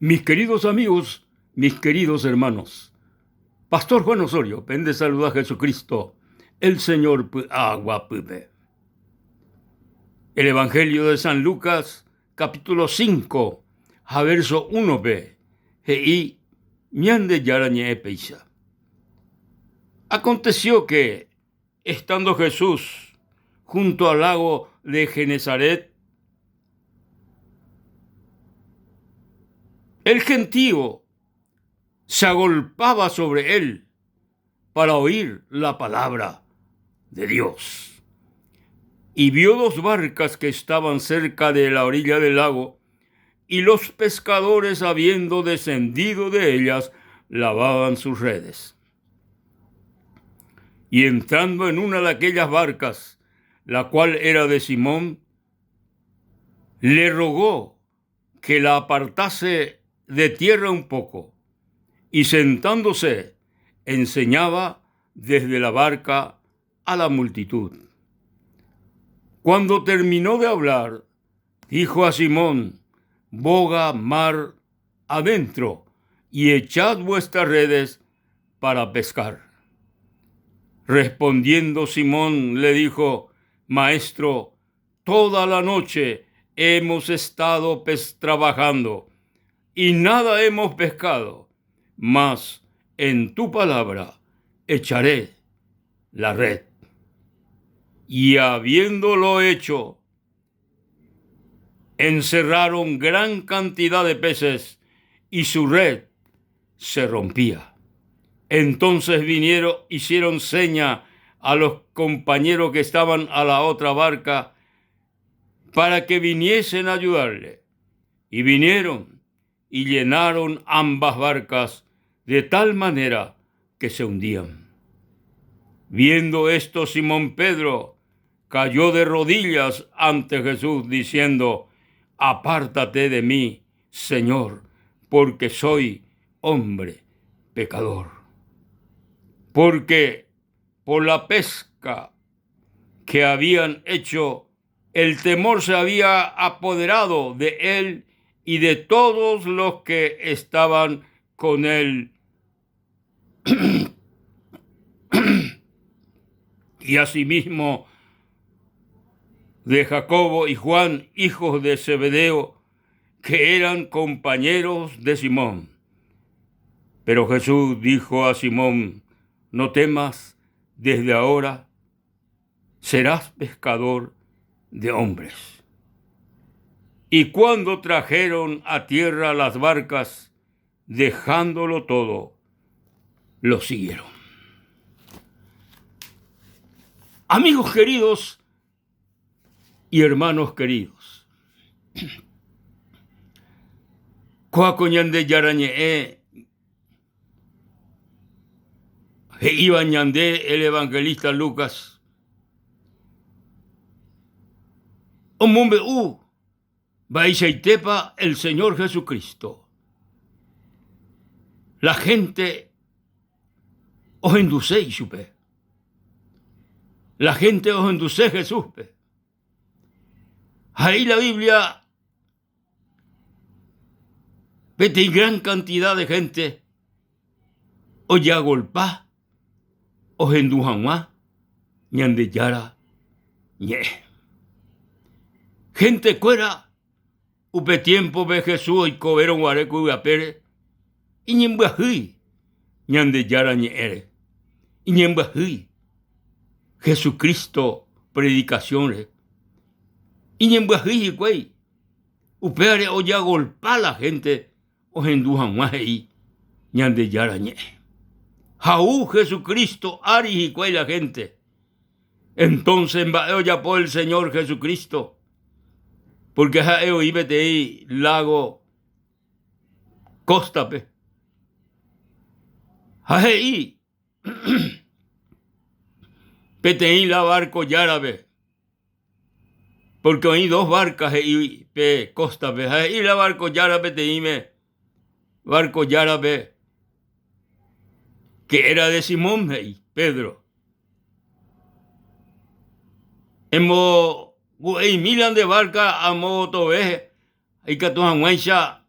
Mis queridos amigos, mis queridos hermanos, Pastor Juan Osorio, pende saluda a Jesucristo, el Señor agua pupe. El Evangelio de San Lucas, capítulo 5, a verso 1b, y miande yarañe peisa. Aconteció que, estando Jesús junto al lago de Genezaret, el gentío se agolpaba sobre él para oír la palabra de Dios. Y vio dos barcas que estaban cerca de la orilla del lago, y los pescadores, habiendo descendido de ellas, lavaban sus redes. Y entrando en una de aquellas barcas, la cual era de Simón, le rogó que la apartase de tierra un poco, y sentándose, enseñaba desde la barca a la multitud. Cuando terminó de hablar, dijo a Simón: boga mar adentro y echad vuestras redes para pescar. Respondiendo Simón le dijo: Maestro, toda la noche hemos estado trabajando y nada hemos pescado, mas en tu palabra echaré la red. Y habiéndolo hecho, encerraron gran cantidad de peces y su red se rompía. Entonces vinieron, hicieron seña a los compañeros que estaban a la otra barca para que viniesen a ayudarle. Y vinieron y llenaron ambas barcas de tal manera que se hundían. Viendo esto, Simón Pedro cayó de rodillas ante Jesús, diciendo: apártate de mí, Señor, porque soy hombre pecador. Porque por la pesca que habían hecho, el temor se había apoderado de él y de todos los que estaban con él. Y asimismo de Jacobo y Juan, hijos de Zebedeo, que eran compañeros de Simón. Pero Jesús dijo a Simón: no temas, desde ahora serás pescador de hombres. Y cuando trajeron a tierra las barcas, dejándolo todo, lo siguieron. Amigos queridos y hermanos queridos, Coacoñande Yarañe iba ñandé el evangelista Lucas. Omumbe Baishaitepa el Señor Jesucristo. La gente os enduce y supe. La gente os enduce Jesús. Ahí la Biblia vete y gran cantidad de gente os ya golpa, os endujanwa, ñande yara, ñe. Gente cuera, upe tiempo ve Jesús y coberon guareco y apere, y ñembahui, ñande yara ñe. Y ñembahui, Jesucristo predicaciones. Y ñembahui güey, upeare o ya golpa la gente, os endujanwa y ñande yara ñe. Jaú Jesucristo ari y cuay la gente. Entonces envaeo ya por el Señor Jesucristo. Porque jaeo y vete ahí lago costa pe. Jaei vete ahí la barco yárabe. Porque hay dos barcas ahí pe costa pe. Jaei la barco yárabe te ime. Barco yárabe. Que era de Simón hey, Pedro. Hemos milan de barca a modo tobe y que tu anguaisha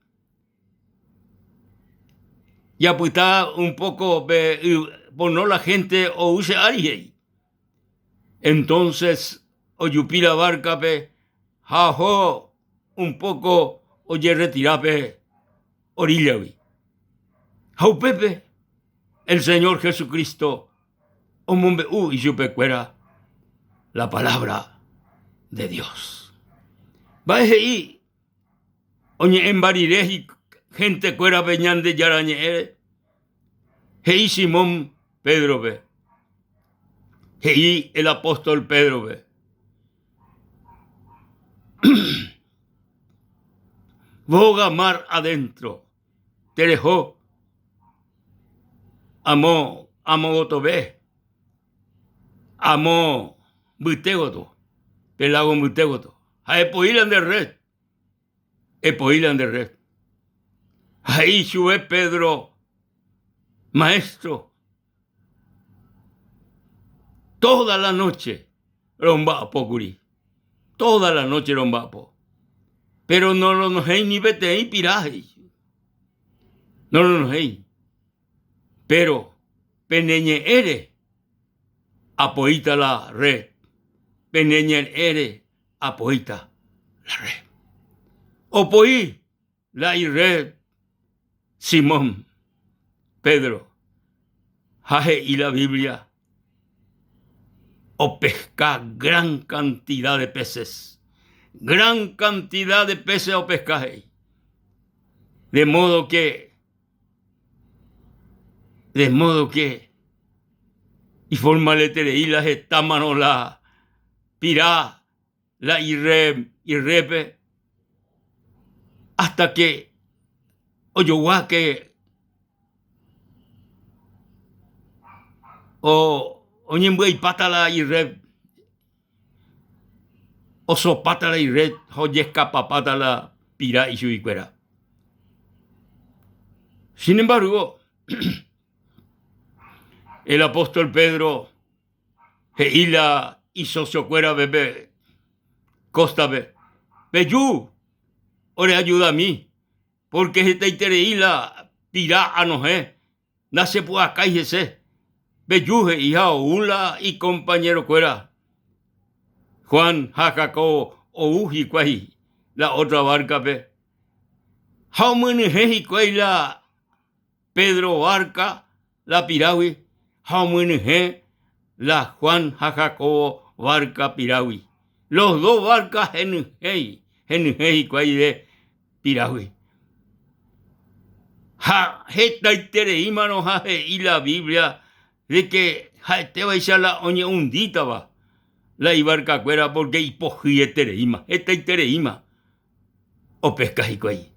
Ya pues está un poco, por no la gente o use alguien. Entonces, oyupi la barca, jajo, un poco, oye retirape, orilla, jau pepe, el Señor Jesucristo, omombe y supe cuera la palabra de Dios. Va y oye en barireji gente cuera peñan de yarañe, hei Simón Pedro ve, hei el apóstol Pedro ve. Boga mar adentro, te dejó, amo gotobe, amo butegoto, pelago butegoto, a epoilan de red, epoilan de red. Ahí sube Pedro, maestro, toda la noche rombapo curi, toda la noche rombapo, pero no lo nos hay ni vete y piraje, no lo nos hay, pero peneñe ere, apoita la red, peneñe ere, apoita la red, opoí la red, Simón, Pedro, jaje y la Biblia, o pesca gran cantidad de peces o pescaje. De modo que, y forma letere y las estámanos la pirá, la irrepe, hasta que oyoguaque o oñembuey pata la irrep, o sopata la irrep, o yescapa pata la pirá y suicuera. Sin embargo, el apóstol Pedro, Heila y sociocuera bebé, costa be, beyú, ore ayuda a mí, porque esta itereíla pirá a noje, nace pues acá y ese, beyuje hija ula y compañero cuera, Juan, Jacobo, o uji cuaji, la otra barca be, jaumeneje y la Pedro barca, la pirawi, jaumeneje, la Juan, Jacobo, barca pirawi. Los dos barcas genujei y cuaji de pirawi. Ja, jeta itereima no jaje y la Biblia de que ja este va a echar la oña hundita va. La ibarca cuera porque hipojí etereima, esta itereima. O pesca y cuaji.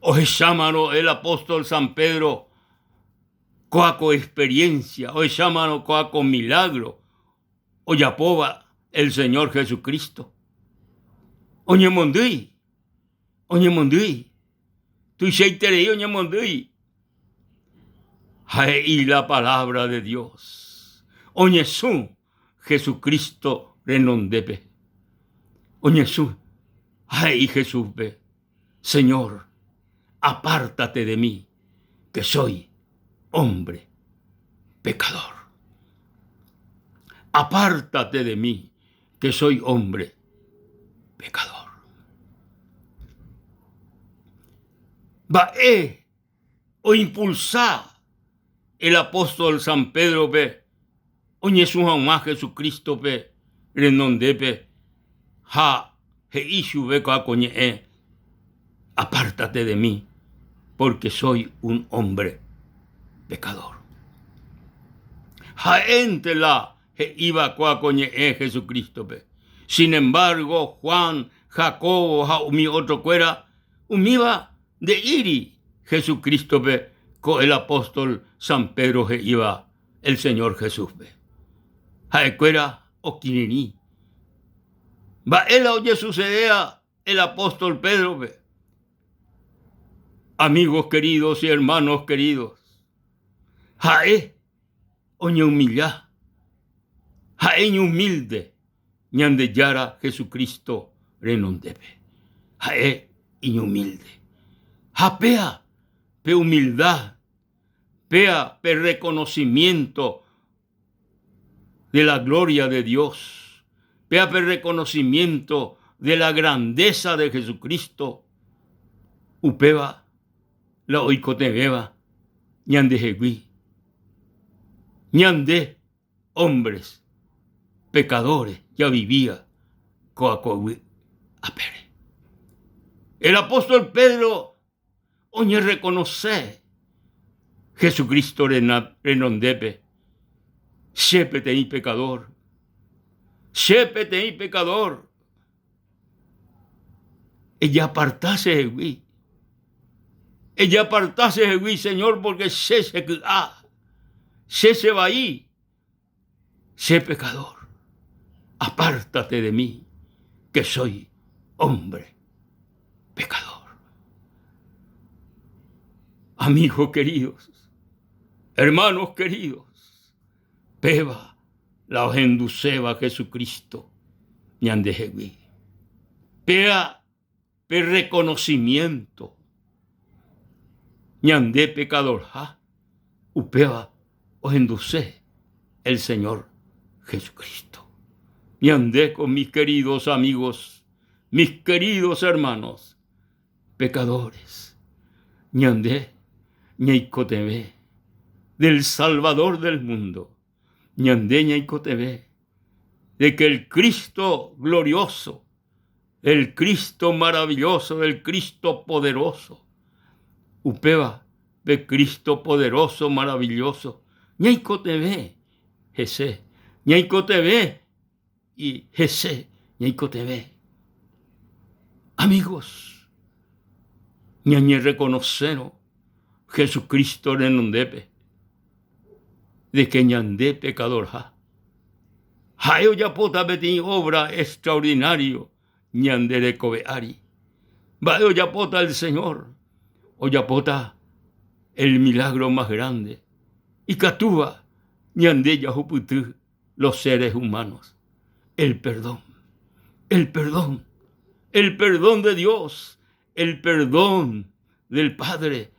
O llámano el apóstol San Pedro, coaco experiencia, o llámano coaco milagro, o yapoba el Señor Jesucristo. Oñe mondui, tu sheitere oñe mondui. Y la palabra de Dios. Oñe su Jesucristo renondepe. Oñe su, ay Jesús ve, Señor, apártate de mí, que soy hombre pecador. Apártate de mí, que soy hombre pecador. Vae o impulsá el apóstol San Pedro ve, oñe su jamás Jesucristo ve, renondepe, ja, heishu ve coacoñe, apártate de mí, porque soy un hombre pecador. Jaente la iba coacoñe Jesucristo pe. Sin embargo, Juan, Jacobo, mi otro cuera, umiba de iri Jesucristo pe, con el apóstol San Pedro iba el Señor Jesús pe. Jaecuera o quinení. Va él oye sucedea el apóstol Pedro pe. Amigos queridos y hermanos queridos, jae oñe humillá, jae humilde, ñande yara Jesucristo renondepe, jae humilde. Japea, pe humildad, pea, pe reconocimiento de la gloria de Dios, pea, pe reconocimiento de la grandeza de Jesucristo. Upeba, la oicotebeba, ñande jegui, ñande hombres, pecadores, ya vivía, coacoagui, apere. El apóstol Pedro, oñe reconoce, Jesucristo renondepe, sépete y pecador, sépete y pecador. Ella apartase de mí, ella apartase de mí, Señor, porque sé se va ahí, sé pecador, apártate de mí, que soy hombre pecador. Amigos queridos, hermanos queridos, peba la ojenduceba Jesucristo, ñandejegui. Pea pe reconocimiento, ñande pecador, upeba ojenduce el Señor Jesucristo. Ñande con mis queridos amigos, mis queridos hermanos, pecadores, ñande ñaicotebe, del Salvador del mundo, ñande ñaicotebe, de que el Cristo glorioso, el Cristo maravilloso, el Cristo poderoso, upeba de Cristo poderoso, maravilloso, ñaicotebe, Jesé, ñaicotebe y Jesé, ñaicotebe. Amigos, ñañe reconoceron Jesucristo renondepe, de que ñande pecador Hayo yapota beti obra extraordinario, ñande de cobeari. Vayo yapota el Señor, o yapota el milagro más grande. Y catúa, ñande yahuputu, los seres humanos. El perdón, el perdón, el perdón de Dios, el perdón del Padre.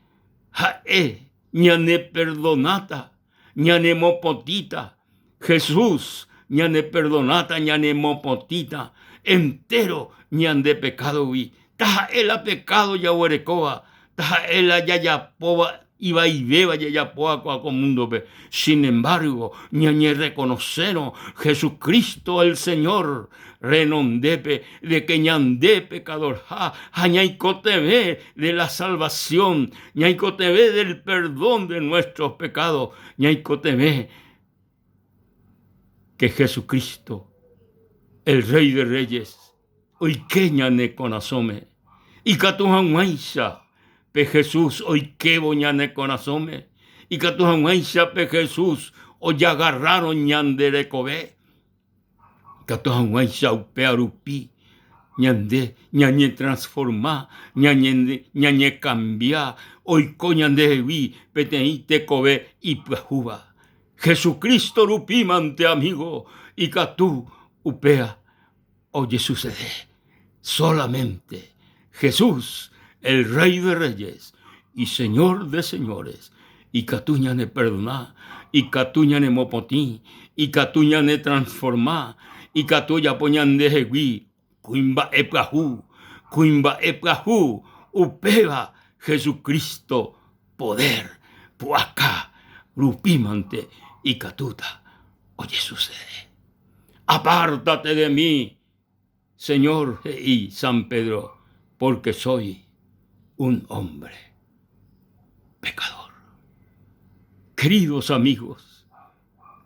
Jae, ñane perdonata, ñane mopotita. Jesús, ñane perdonata, ñane mopotita. Entero, ñande pecado vi. Taja ela pecado ya huerecoa. Taja ela ya yapoa. Iba y beba ya poa con mundo. Sin embargo, ñañe reconoceron Jesucristo el Señor renondepe de que ñande pecador ñaicotebe de la salvación, ñaicotebe del perdón de nuestros pecados, ñaicotebe que Jesucristo, el Rey de Reyes, hoy que ñane conasome y catujanguaisa pe Jesús hoy que boñane conasome y catujanguaisa pe Jesús hoy agarraron ñandere cobe catujanguaisa upe arupi ñande ñañe transforma ñañe cambia hoy coñande vi peteite cobe y pejuba Jesucristo rupimante amigo y catú upea oye sucede solamente Jesús el Rey de Reyes y Señor de Señores, y catuñane perdoná, y catuñane mopotí, y catuñane transformá, y catuya poñande jegui, cuimba eplajú, upeba Jesucristo, poder, puaca, rupimante, y catuta, oye sucede. Apártate de mí, Señor y San Pedro, porque soy un hombre pecador. Queridos amigos,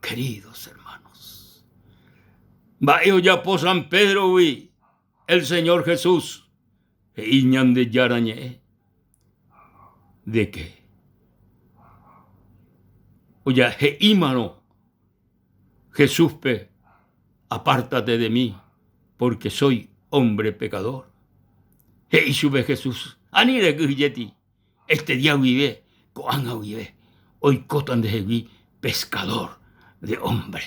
queridos hermanos, vayo ya por San Pedro y el Señor Jesús, iñan de yarañé, de que, oye, ímano, Jesús pe, apártate de mí, porque soy hombre pecador. Y sube Jesús. Anire guyeti, este día vive, coanga vive, hoy cotan de jeví, pescador de hombre.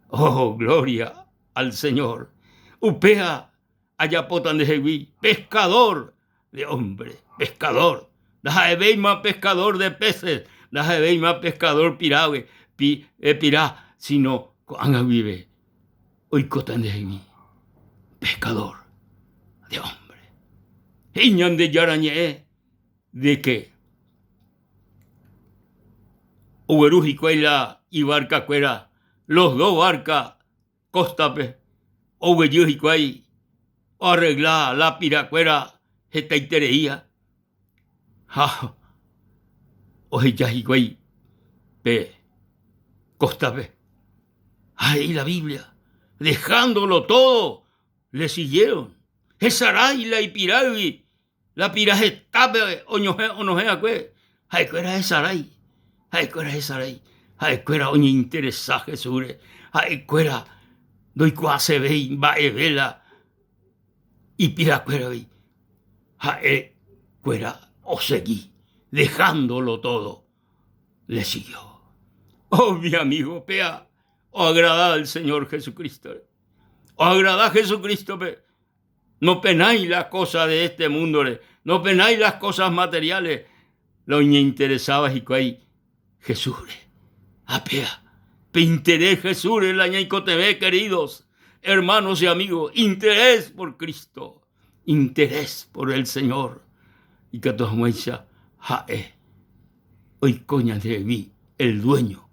Oh, gloria al Señor. Upea, allá potan de jeví, pescador de hombre, pescador. Deja de más pescador de peces. Deja de más pescador piragüe. Pirá, sino anga vive. Hoy cotan de mí. Pescador de hombre. Iñan de yarañe. ¿De qué? Uberujicuela y barca cuera. Los dos barcas. Costape. Ubeyujicuay. Arregla la piracuera. Esta itereía. Ja. Oye, yajicuay. Pe. Costape. Ahí la Biblia. Dejándolo todo. Le siguieron. Esaray la ipirawi. La pirajetape. Onojea cue. Ay, cuera Esaray. Ay, cuera Esaray. Ay, cuera oñe interesaje sure. Ay, cuera. Doy cuase vei. Va vela. Y piracuera vei. Ay, cuera. O seguí. Dejándolo todo. Le siguió. Oh, mi amigo, pea. O agrada al Señor Jesucristo. O agrada a Jesucristo, pe. No penáis las cosas de este mundo. No penáis las cosas materiales. Lo que interesaba y que Jesús. Apea. Pe interés Jesús la ñaicotebe, queridos hermanos y amigos. Interés por Cristo. Interés por el Señor. Y que todos muestra. Jae. Hoy coña de mí. El dueño.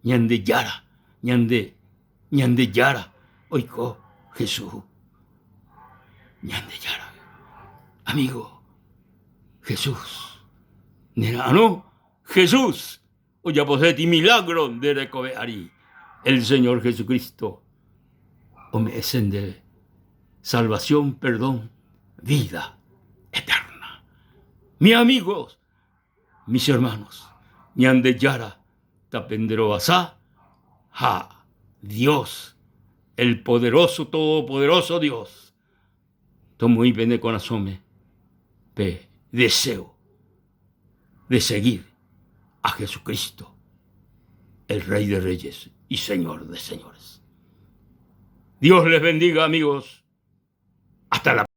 Ñande Yara. Ñande Yara. Oiko Jesús. Ñande Yara. Amigo. Jesús. Nerano. Jesús. Oya poseti milagro de recobeari. El Señor Jesucristo. O me de salvación, perdón, vida eterna. Mis amigos. Mis hermanos. Ñande Yara. Tapendero basá. Ja. Dios. El poderoso, todopoderoso Dios. Tomo y vende con asome. Pe. Deseo de seguir a Jesucristo, el Rey de Reyes y Señor de Señores. Dios les bendiga, amigos. Hasta la próxima.